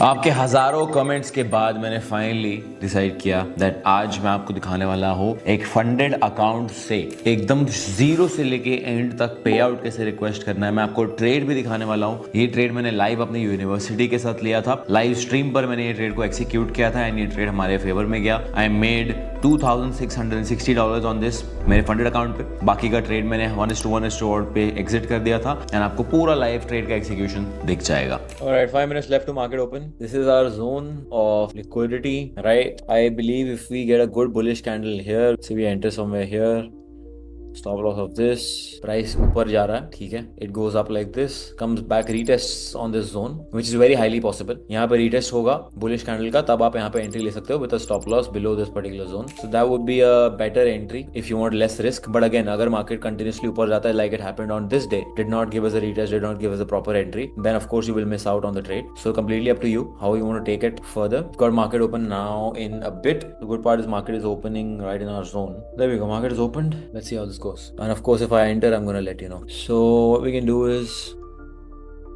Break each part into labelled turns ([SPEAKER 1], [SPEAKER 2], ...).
[SPEAKER 1] आपके हजारों कमेंट्स के बाद मैंने फाइनली डिसाइड किया दैट आज मैं आपको दिखाने वाला हूँ एक फंडेड अकाउंट से एकदम जीरो से लेके एंड तक पे आउट कैसे रिक्वेस्ट करना है। मैं आपको ट्रेड भी दिखाने वाला हूँ। ये ट्रेड मैंने लाइव अपनी यूनिवर्सिटी के साथ लिया था, लाइव स्ट्रीम पर मैंने ये ट्रेड को एक्सिक्यूट किया था एंड ये ट्रेड हमारे फेवर में गया। आई मेड $2,660 ऑन दिस मेरे फंडेड अकाउंट पे। बाकी का ट्रेड मैंने 1:1 पे एग्जिट कर दिया था एंड आपको पूरा लाइव ट्रेड का एक्सिक्यूशन दिख जाएगा। Alright, 5 minutes left to market open. This is our zone of liquidity, right? I believe if we get a good bullish candle here, say we enter somewhere here, stop loss of this, price ऊपर जा रहा है, ठीक है, it goes up like this, comes back, retests on this zone, which is very highly possible. यहाँ पे retest होगा bullish candle का, तब आप यहाँ पे entry ले सकते हो with a stop loss below this particular zone. So that would be a better entry if you want less risk. But again, अगर market continuously ऊपर जाता है like it happened on this day, did not give us a retest, did not give us a proper entry, then of course you will miss out on the trade. So completely up to you how you want to take it further. We've got market open now in a bit. The good part is market is opening right in our zone. There we go, market is opened. Let's see how this goes. And of course, if I enter, I'm gonna let you know. So what we can do is,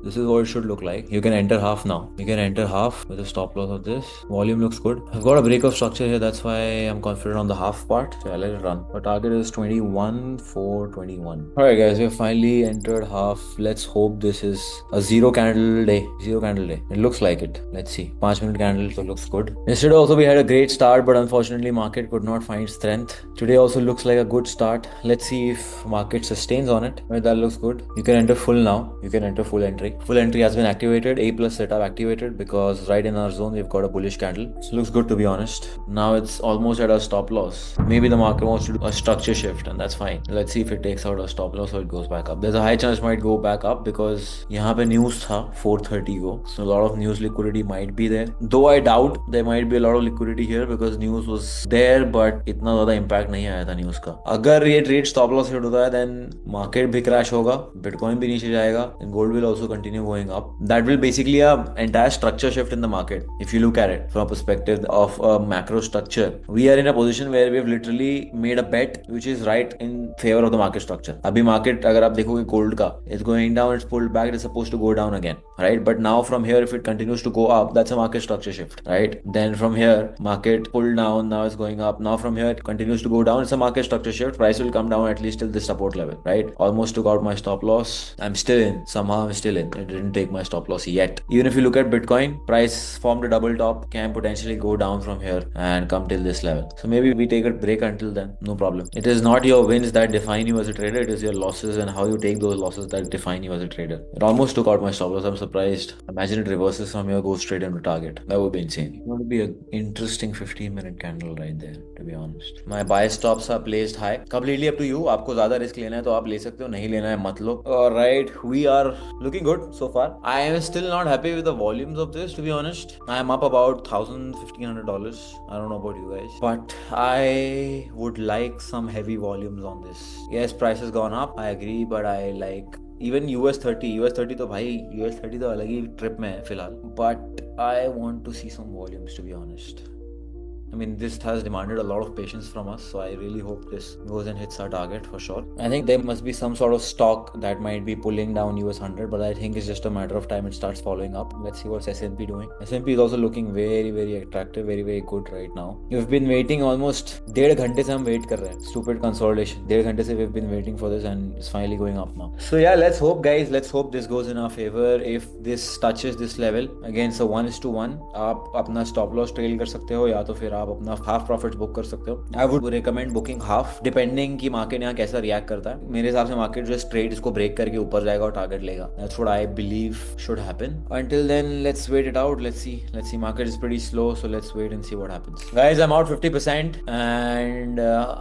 [SPEAKER 1] this is what it should look like. You can enter half now. You can enter half with a stop loss of this. Volume looks good. I've got a breakup structure here. That's why I'm confident on the half part. So I'll let it run. Our target is 21,421. Alright guys, we've finally entered half. Let's hope this is a zero candle day. Zero candle day. It looks like it. Let's see. 5-minute candle, so looks good. Yesterday also we had a great start, but unfortunately market could not find strength. Today also looks like a good start. Let's see if market sustains on it. Right, that looks good. You can enter full now. You can enter full entry. Full entry has been activated. A plus setup activated because right in our zone we've got a bullish candle. So looks good to be honest. Now it's almost at a stop loss. Maybe the market wants to do a structure shift and that's fine. Let's see if it takes out a stop loss or it goes back up. There's a high chance it might go back up because यहाँ पे news था 4:30 को. So a lot of news liquidity might be there. Though I doubt there might be a lot of liquidity here because news was there but इतना ज़्यादा impact नहीं आया था news का. अगर ये trade stop loss hit होता है then market भी crash होगा, Bitcoin भी नीचे जाएगा and gold will also continue going up. That will basically a entire structure shift in the market. If you look at it from a perspective of a macro structure, we are in a position where we have literally made a bet which is right in favor of the market structure. अभी market अगर आप देखोगे gold का, it's going down, it's pulled back, it's supposed to go down again, right? But now from here, if it continues to go up, that's a market structure shift, right? Then from here, market pulled down, now it's going up. Now from here, it continues to go down, it's a market structure shift. Price will come down at least till this support level, right? Almost took out my stop loss. I'm still in. Somehow I'm still in. It didn't take my stop loss yet. Even if you look at Bitcoin, price formed a double top, can potentially go down from here and come till this level. So maybe we take a break until then, no problem. It is not your wins that define you as a trader, it is your losses and how you take those losses that define you as a trader. It almost took out my stop loss, I'm surprised. Imagine it reverses from here, goes straight into target. That would be insane. It would be an interesting 15-minute candle right there, to be honest. My buy stops are placed high. Completely up to you. आपको ज़्यादा risk लेना है तो आप ले सकते हो, नहीं लेना है मत लो. Alright, we are looking good so far. I am still not happy with the volumes of this, to be honest. I am up about $1,500. I don't know about you guys, but I would like some heavy volumes on this. Yes, price has gone up, I agree, but I like even US30 तो भाई US30 तो अलग ही trip में है फिलहाल. But I want to see some volumes, to be honest. I mean, this has demanded a lot of patience from us, so I really hope this goes and hits our target for sure. I think there must be some sort of stock that might be pulling down US 100, but I think it's just a matter of time it starts following up. Let's see what's S&P doing. S&P is also looking very, very attractive, very, very good right now. We've been waiting almost 1.5 घंटे से हम wait कर रहे हैं. Stupid consolidation. 1.5 घंटे से we've been waiting for this and it's finally going up now. So yeah, let's hope guys, let's hope this goes in our favor. If this touches this level, again, so 1:1, आप अपना stop loss trail कर सकते हो या तो फिर आप अपना हाफ प्रॉफिट बुक कर सकते हो. I would recommend booking half, depending कि मार्केट यहाँ कैसा रिएक्ट करता है. मेरे हिसाब से मार्केट जो स्ट्रेट इसको ब्रेक करके ऊपर जाएगा और टारगेट लेगा. That's what I believe should happen. Until then let's wait it out. Let's see. Market is pretty slow, so let's wait and see what happens. Guys, I am out 50% and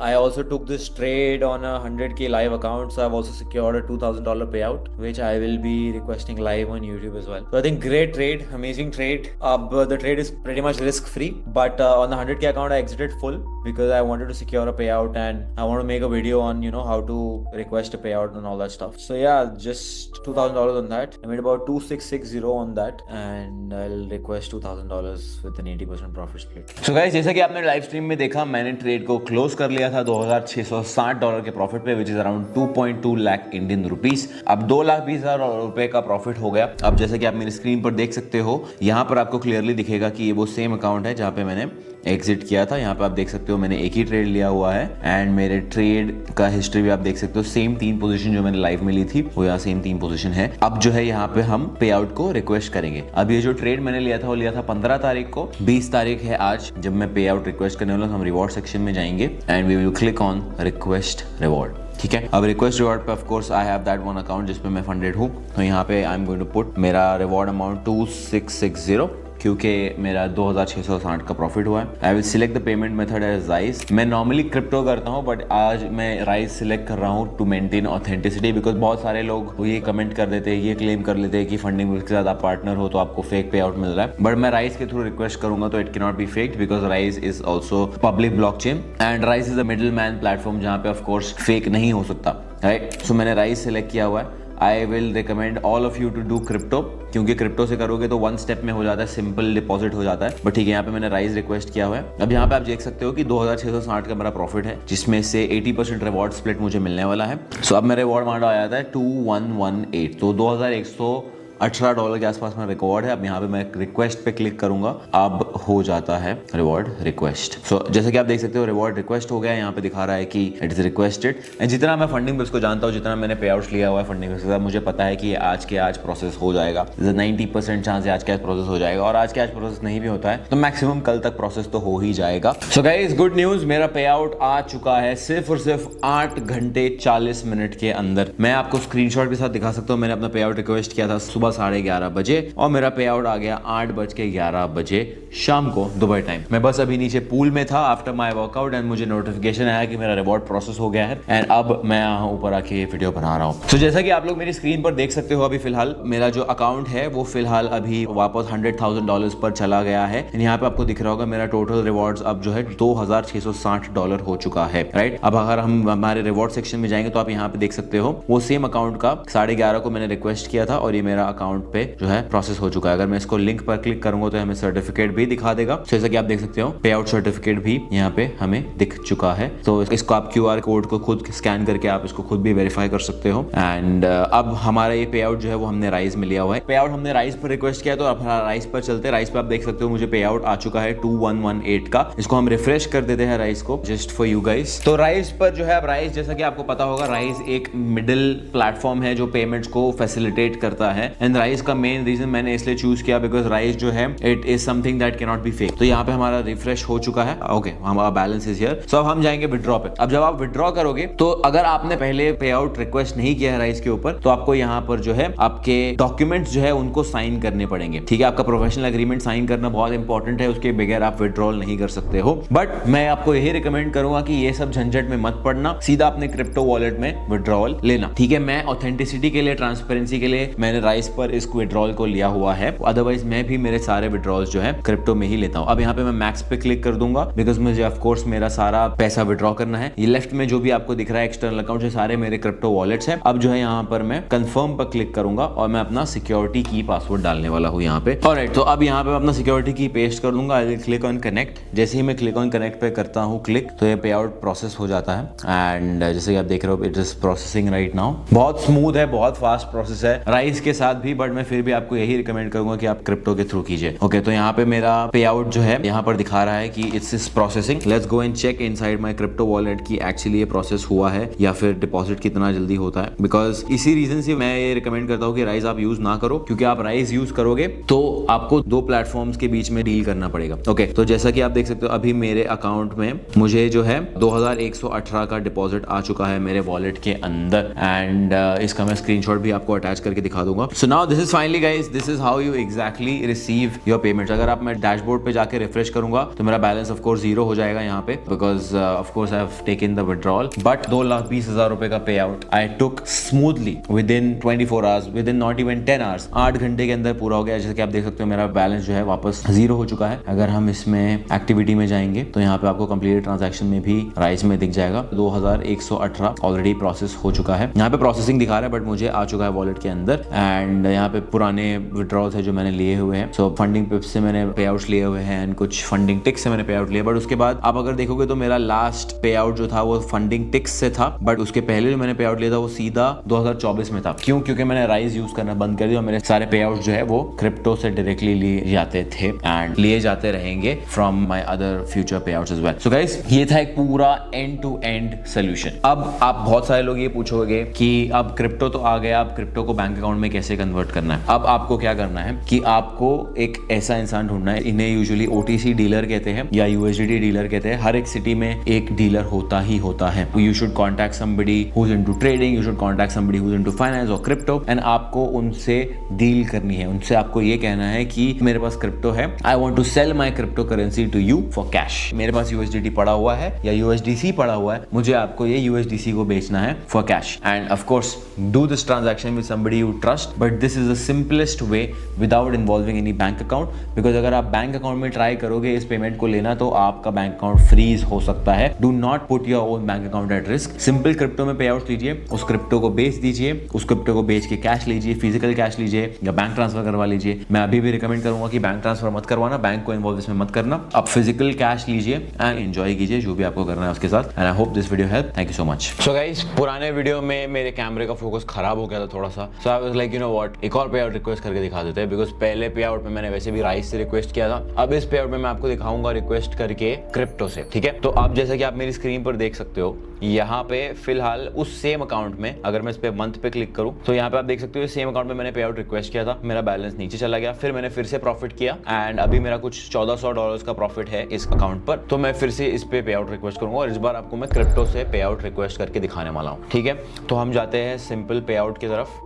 [SPEAKER 1] I also took this trade on a 100K live account, so I've also secured a $2,000 payout which I will be requesting live on YouTube as well. So I think great trade, amazing trade. The trade is pretty much risk free, but on the 100K account I exited full because I wanted to secure a payout and I want to make a video on how to request a payout and all that stuff. So yeah, just $2,000 on that. I made about 2660 on that and I'll request $2,000 with an 80% profit split. So guys, जैसा कि आपने live stream में देखा, मैंने trade को close कर लिया था $2,660 के प्रॉफिट पे, which is around 2.2 lakh Indian rupees. अब 2,20,000 रुपए का प्रॉफिट हो गया। अब जैसे कि आप मेरी स्क्रीन पर देख सकते हो, यहाँ पर आपको क्लियरली दिखेगा कि ये वो सेम अकाउंट है जहाँ पे मैंने एग्जिट किया था। यहाँ पे आप देख सकते हो मैंने एक ही ट्रेड लिया हुआ है एंड मेरे ट्रेड का हिस्ट्री भी आप देख सकते हो। सेम 3 पोजीशन जो मैंने लाइव में ली थी वो यहाँ सेम 3 पोजीशन है। अब जो है यहाँ पे हम पे आउट को रिक्वेस्ट करेंगे। अब ये जो ट्रेड मैंने लिया था वो लिया था 15 तारीख को, 20 तारीख है आज जब मैं पे आउट रिक्वेस्ट करने वाला हूँ। हम रिवॉर्ड सेक्शन में जाएंगे and we will click on request reward. ठीक है, अब रिक्वेस्ट रिवॉर्ड पे of course I have that one account जिसपे मैं फंडेड हूँ। तो यहाँ पे I am going to put मेरा रिवॉर्ड अमाउंट 2660 क्योंकि मेरा 2,660 का प्रॉफिट हुआ है। I will select the payment method as Rise. मैं नॉर्मली क्रिप्टो करता हूँ बट आज मैं राइज सिलेक्ट कर रहा हूँ टू मेंटेन ऑथेंटिसिटी, बिकॉज बहुत सारे लोग ये कमेंट कर देते हैं, ये क्लेम कर लेते हैं कि फंडिंग के साथ आप पार्टनर हो तो आपको फेक पे आउट मिल रहा है। बट मैं राइज के थ्रू रिक्वेस्ट करूंगा तो it can not be faked because rise is also public blockchain and rise is the middle man platform जहाँ पे ऑफकोर्स फेक नहीं हो सकता, राइट। सो मैंने राइज सिलेक्ट किया हुआ है। I will recommend all of you to do crypto, क्योंकि क्रिप्टो से करोगे तो 1 स्टेप में हो जाता है, सिंपल डिपॉजिट हो जाता है। बट ठीक है, यहाँ पे मैंने राइज रिक्वेस्ट किया हुआ है। अब यहाँ पे आप देख सकते हो कि 2,660 का मेरा प्रॉफिट है, जिसमें से 80% रिवॉर्ड स्प्लिट मुझे मिलने वाला है। सो अब मेरा रिवॉर्ड अमाउंट आया था 2118, तो $2,118 के आसपास में रिकॉर्ड है। अब यहाँ पे मैं रिक्वेस्ट पे क्लिक करूंगा, अब हो जाता है रिवॉर्ड रिक्वेस्ट। सो जैसे कि आप देख सकते हो रिवॉर्ड रिक्वेस्ट हो गया। यहाँ पे दिखा रहा है कि इट इज रिक्वेस्टेड एंड जितना मैं फंडिंग बिल्स को जानता हूँ, जितना मैंने पे आउट्स लिया हुआ है फंडिंग बिल्स के साथ, मुझे पता है कि आज के आज प्रोसेस हो जाएगा। 90% चांस है आज के आज प्रोसेस हो जाएगा, और आज के आज प्रोसेस नहीं भी होता है तो मैक्सिमम कल तक प्रोसेस तो हो ही जाएगा। सो गाइस, गुड न्यूज, मेरा पे आउट आ चुका है सिर्फ और सिर्फ 8 घंटे 40 मिनट के अंदर। मैं आपको स्क्रीनशॉट के साथ दिखा सकता हूँ। मैंने अपना पे आउट रिक्वेस्ट किया था सुबह 11:30 बजे और मेरा पे आउट आ गया 8:11 बजे शाम को दुबई टाइम। मैं बस अभी नीचे पूल में था आफ्टर माय वर्कआउट एंड मुझे नोटिफिकेशन आया कि मेरा रिवॉर्ड प्रोसेस हो गया है एंड अब मैं यहाँ ऊपर आके ये वीडियो बना रहा हूँ। तो जैसा कि आप लोग मेरी स्क्रीन पर देख सकते हो, अभी फिलहाल मेरा जो अकाउंट है वो फिलहाल अभी वापस $100,000 पर चला गया है। यहाँ पे आपको दिख रहा होगा मेरा टोटल रिवॉर्ड्स अब जो है $2,660 हो चुका है, राइट। अब अगर हम हमारे रिवॉर्ड सेक्शन में जाएंगे तो आप यहाँ पे देख सकते हो वो सेम अकाउंट का 11:30 को मैंने रिक्वेस्ट किया था और ये मेरा अकाउंट पे जो है प्रोसेस हो चुका है। अगर मैं इसको लिंक पर क्लिक करूंगा तो हमें सर्टिफिकेट भी दिखा देगा। जैसा कि आप देख सकते हो पे आउट सर्टिफिकेट भी यहाँ पे हमें दिख चुका है। तो इसको आप QR कोड को खुद स्कैन करके आप इसको खुद भी वेरीफाई कर सकते हो। एंड अब हमारा ये पे आउट जो है वो हमने राइज में लिया हुआ है। पे आउट हमने राइज पर रिक्वेस्ट किया तो अब राइज पर चलते। राइज पे आप देख सकते हो मुझे पे आउट आ चुका है 2118 का। इसको हम रिफ्रेश कर देते हैं राइज को, जस्ट फॉर यू गाइस। तो राइज पर जो है, अब राइज जैसा कि आपको पता होगा, राइज एक मिडिल प्लेटफॉर्म है जो पेमेंट्स को फैसिलिटेट करता है। एंड राइज का मेन रीजन मैंने इसलिए चूज किया बिकॉज राइज जो है it is something that can not be fake. तो यहाँ पे हमारा रिफ्रेश हो चुका है। ओके, हमारा बैलेंस इज हियर। सो अब हम जाएंगे विड्रॉ पे। अब जब आप विड्रॉ करोगे तो अगर आपने पहले पे आउट रिक्वेस्ट नहीं किया है राइज के ऊपर तो आपको यहाँ पर जो है आपके डॉक्यूमेंट्स जो है उनको साइन करने पड़ेंगे। ठीक है, आपका प्रोफेशनल एग्रीमेंट साइन करना बहुत इंपॉर्टेंट है, उसके बगैर आप विड्रॉल नहीं कर सकते हो। बट मैं आपको यही रिकमेंड करूंगा कि ये सब झंझट में मत पड़ना, सीधा अपने क्रिप्टो वॉलेट में विड्रॉल लेना। ठीक है, मैं ऑथेंटिसिटी के लिए, ट्रांसपेरेंसी के लिए मैंने राइज पर इस विड्रॉल को लिया हुआ है। अदरवाइज मैं भी मेरे सारे विड्रॉल्स जो है क्रिप्टो में ही लेता हूं। अब यहाँ पे मैं मैक्स पे क्लिक कर दूंगा बिकॉज मुझे ऑफ कोर्स मेरा सारा पैसा विड्रॉ करना है। ये लेफ्ट में जो भी आपको दिख रहा है एक्सटर्नल अकाउंट, ये सारे मेरे क्रिप्टो वॉलेट्स हैं। अब जो है यहाँ पर मैं कंफर्म पर क्लिक करूंगा और मैं अपना सिक्योरिटी की पासवर्ड डालने वाला हूँ यहाँ पे। ऑलराइट, तो अब यहाँ पे अपना सिक्योरिटी की पेस्ट कर दूंगा। I will click on connect. जैसे ही मैं क्लिक ऑन कनेक्ट पे करता हूँ क्लिक, तो ये पे आउट प्रोसेस हो जाता है एंड जैसे कि आप देख रहे हो it is processing right now. बहुत स्मूथ है, बहुत फास्ट प्रोसेस है राइज के साथ भी, बट मैं फिर भी आपको यही रिकमेंड करूंगा कि आप क्रिप्टो के थ्रू कीजिए। ओके, तो यहाँ पे मेरा पे आउट जो है यहाँ पर दिखा रहा है कि it's is processing. Let's go and check inside my crypto wallet की एक्चुअली ये प्रोसेस हुआ है या फिर डिपॉजिट कितना जल्दी होता है। बिकॉज इसी रीजन से मैं ये रिकमेंड करता हूँ कि राइज आप यूज ना करो, क्योंकि आप राइज यूज करोगे तो आपको 2 प्लेटफॉर्म्स के बीच में डील करना पड़ेगा। ओके, तो जैसा कि आप देख सकते हो अभी मेरे अकाउंट में मुझे जो है 2,118 का डिपॉजिट आ चुका है मेरे वॉलेट के अंदर एंड इसका मैं स्क्रीनशॉट भी आपको अटैच करके दिखा दूंगा। So now this is finally guys, this is how you exactly receive your payments. अगर आप मैं डैशबोर्ड पे जाके रिफ्रेश करूंगा तो मेरा बैलेंस ऑफ कोर्स 0 हो जाएगा यहाँ पे, because of course I have taken the withdrawal. But 2,20,000 रुपए का पे out I took smoothly with in 24 hours, with in not even 10 hours, 8 घंटे के अंदर पूरा हो गया। जैसे कि आप देख सकते हो मेरा बैलेंस जो है वापस 0 हो चुका है। अगर हम इसमें एक्टिविटी में जाएंगे तो यहाँ पे आपको कंप्लीट ट्रांजैक्शन में भी राइस में दिख जाएगा 2,118 ऑलरेडी प्रोसेस हो चुका है। यहाँ पे प्रोसेसिंग दिखा रहा है बट मुझे आ चुका है वॉलेट के अंदर। एंड यहाँ पे पुराने विड्रॉल्स है जो मैंने लिए हुए हैं। सो फंडिंग पिप्स से मैंने पे आउट लिए हुए हैं एंड कुछ फंडिंग टिक्स से मैंने पे आउट लिया। बट उसके बाद आप अगर देखोगे तो मेरा लास्ट पे आउट जो था वो फंडिंग टिक्स से था, बट उसके पहले जो मैंने पे आउट लिया था वो सीधा 2024 में था। क्यों? क्योंकि मैंने राइस यूज करना बंद कर दिया और मेरे सारे पे आउट जो है वो क्रिप्टो से डायरेक्टली लिए जाते थे एंड लिए जाते रहेंगे from my other future payouts as well. So guys, ये था एक पूरा एंड टू एंड सोल्यूशन। अब आप बहुत सारे लोग ये पूछोगे कि अब क्रिप्टो तो आ गया, अब क्रिप्टो को बैंक अकाउंट में कैसे कन्वर्ट करना है। अब आपको क्या करना है कि आपको एक ऐसा इंसान ढूंढना है, इन्हें यूजुअली OTC डीलर कहते हैं या USDT डीलर कहते हैं। हर एक सिटी में एक डीलर होता ही होता है। You should contact somebody who is into trading, you should contact somebody who is into finance और क्रिप्टो, एंड आपको उनसे डील करनी है। उनसे आपको ये कहना है कि मेरे पास क्रिप्टो है, I want to sell my cryptocurrency to you for cash. मेरे पास USDT पड़ा हुआ है या USDC पड़ा हुआ है, मुझे आपको ये USDC को बेचना है for cash. End of course do this transaction with somebody you trust, but this is the simplest way without involving any bank account. Because अगर आप बैंक अकाउंट में ट्राई करोगे इस पेमेंट को लेना तो आपका बैंक अकाउंट फ्रीज हो सकता है। Do not put your own bank account at risk. Simple crypto में पे आउट लीजिए, उस क्रिप्टो को बेच दीजिए, उस क्रिप्टो को बेच के कैश लीजिए, फिजिकल कैश लीजिए या बैंक ट्रांसफर करवा लीजिए। मैं अभी भी रिकमेंड करूंगा कि बैंक ट्रांसफर मत करवाना, बैंक को इन्वॉल्व इसमें मत करना। आप फिजिकल कैश लीजिए एंड एंजॉय कीजिए जो भी आपको करना है उसके साथ। And I hope this video help. Thank you so much. So guys, पुराने वीडियो में मेरे कैमरे का फोकस खराब हो गया था थोड़ा सा, so I was like you know what, एक और पे आउट रिक्वेस्ट करके दिखा देते हैं। बिकॉज पहले पे आउट में मैंने वैसे भी राइस से रिक्वेस्ट किया था, अब इस पे आउट में मैं आपको दिखाऊंगा रिक्वेस्ट करके क्रिप्टो से। ठीक है, तो अब जैसा कि आप मेरी स्क्रीन पर देख सकते हो, यहाँ पे फिलहाल उस सेम अकाउंट में अगर मैं इस पे मंथ पे क्लिक करूं तो यहाँ पे आप देख सकते हो सेम अकाउंट में मैंने पे आउट रिक्वेस्ट किया था, मेरा बैलेंस नीचे चला गया, फिर मैंने फिर से प्रॉफिट किया एंड अभी मेरा कुछ $1,400 का प्रॉफिट है इस अकाउंट पर। तो मैं फिर से इस पे आउट रिक्वेस्ट करूंगा और इस बार आपको मैं क्रिप्टो से पे आउट रिक्वेस्ट करके दिखाने वाला हूँ। ठीक है, तो हम जाते हैं सिंपल पे आउट की तरफ,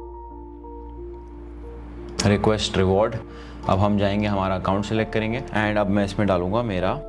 [SPEAKER 1] रिक्वेस्ट रिवॉर्ड। अब हम जाएंगे, हमारा अकाउंट सेलेक्ट करेंगे एंड अब मैं इसमें डालूंगा मेरा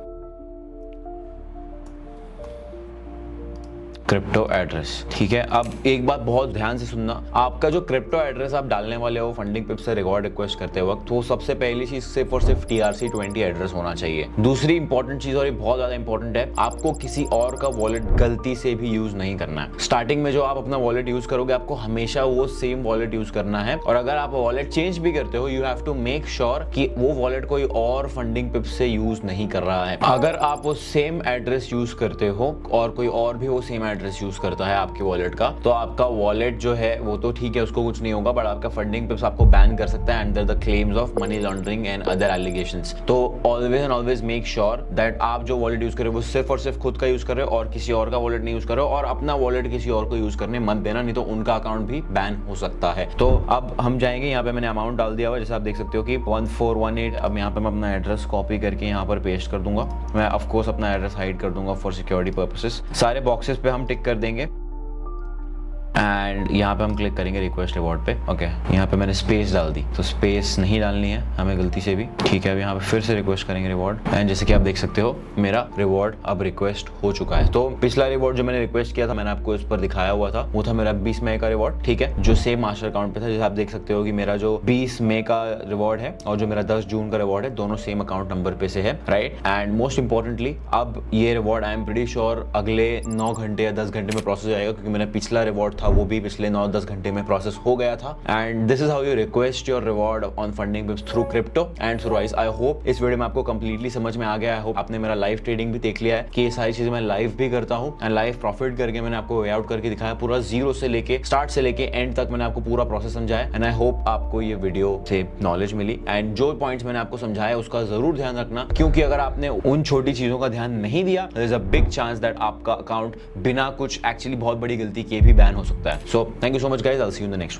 [SPEAKER 1] क्रिप्टो एड्रेस। ठीक है, अब एक बात बहुत ध्यान से सुनना, आपका जो क्रिप्टो एड्रेस आप डालने वाले हो फंडिंग पिप से रिवॉर्ड रिक्वेस्ट करते वक्त, तो सबसे पहली चीज सिर्फ और सिर्फ TRC20 एड्रेस होना चाहिए। दूसरी इंपॉर्टेंट चीज, और ये बहुत ज्यादा इंपॉर्टेंट है, आपको किसी और का वॉलेट गलती से भी यूज नहीं करना है। स्टार्टिंग में जो आप अपना वॉलेट यूज करोगे आपको हमेशा वो सेम वॉलेट यूज करना है, और अगर आप वॉलेट चेंज भी करते हो you have to make sure कि वो वॉलेट कोई और फंडिंग पिप से यूज नहीं कर रहा है। अगर आप वो सेम एड्रेस यूज करते हो और कोई और भी वो सेम एड्रेस यूज करता है आपके वॉलेट का, तो आपका वॉलेट जो है वो तो ठीक है, उसको कुछ नहीं होगा, बट आपका फंडिंग पिप्स आपको बैन कर सकता है under the claims of money laundering and other allegations. तो always and always make sure that आप जो वॉलेट यूज कर रहे हो वो सिर्फ और सिर्फ खुद का यूज कर रहे हो और किसी और का वॉलेट नहीं यूज कर रहे हो, और अपना वॉलेट किसी और को यूज करने मत देना, नहीं तो उनका अकाउंट भी बैन हो सकता है। तो अब हम जाएंगे, यहाँ पे मैंने अमाउंट डाल दिया हुआ जैसे आप देख सकते हो कि 1418। अब यहाँ पे मैं अपना एड्रेस कॉपी करके यहाँ पर पेस्ट कर दूंगा। मैं ऑफकोर्स अपना एड्रेस हाइड कर दूंगा फॉर सिक्योरिटी पर्पसेस। सारे बॉक्सेस पे हम टिक कर देंगे एंड यहाँ पे हम क्लिक करेंगे रिक्वेस्ट रिवॉर्ड पे। ओके, यहाँ पे मैंने स्पेस डाल दी, तो स्पेस नहीं डालनी है हमें गलती से भी। ठीक है, अब यहाँ पे फिर से रिक्वेस्ट करेंगे रिवॉर्ड एंड जैसे कि आप देख सकते हो मेरा रिवॉर्ड अब रिक्वेस्ट हो चुका है। तो पिछला रिवॉर्ड जो मैंने रिक्वेस्ट किया था मैंने आपको इस पर दिखाया हुआ था, वो था मेरा 20 मई का रिवॉर्ड। ठीक है, जो सेम मास्टर अकाउंट पे था। जैसे आप देख सकते हो कि मेरा जो 20 मई का रिवॉर्ड है और जो मेरा 10 जून का रिवॉर्ड है दोनों सेम अकाउंट नंबर पे से है, राइट। एंड मोस्ट इंपॉर्टेंटली अब ये reward I am pretty sure अगले 9 घंटे या 10 घंटे में प्रोसेस हो जाएगा, क्योंकि मेरा पिछला रिवॉर्ड था वो भी पिछले 9-10 घंटे में प्रोसेस हो गया था। And this is how you request your reward on funding पिप्स through crypto and through rice. I hope इस वीडियो में आपको कंप्लीटली समझ में आ गया। आई होप आपने मेरा लाइव ट्रेडिंग भी देख लिया है कि ये सारी चीजें मैं लाइव भी करता हूँ एंड लाइव प्रॉफिट करके मैंने आपको वे आउट करके दिखाया, पूरा जीरो से लेके स्टार्ट से लेके एंड तक मैंने आपको पूरा प्रोसेस समझाया। एंड आई होप आपको ये वीडियो से नॉलेज मिली एंड जो पॉइंट्स मैंने आपको समझाया उसका जरूर ध्यान रखना, क्योंकि अगर आपने उन छोटी चीजों का ध्यान नहीं दिया there is a big chance that आपका अकाउंट बिना कुछ एक्चुअली बहुत बड़ी गलती किए भी बैन हो सकता है। So thank you so much guys, I will see you in the next one.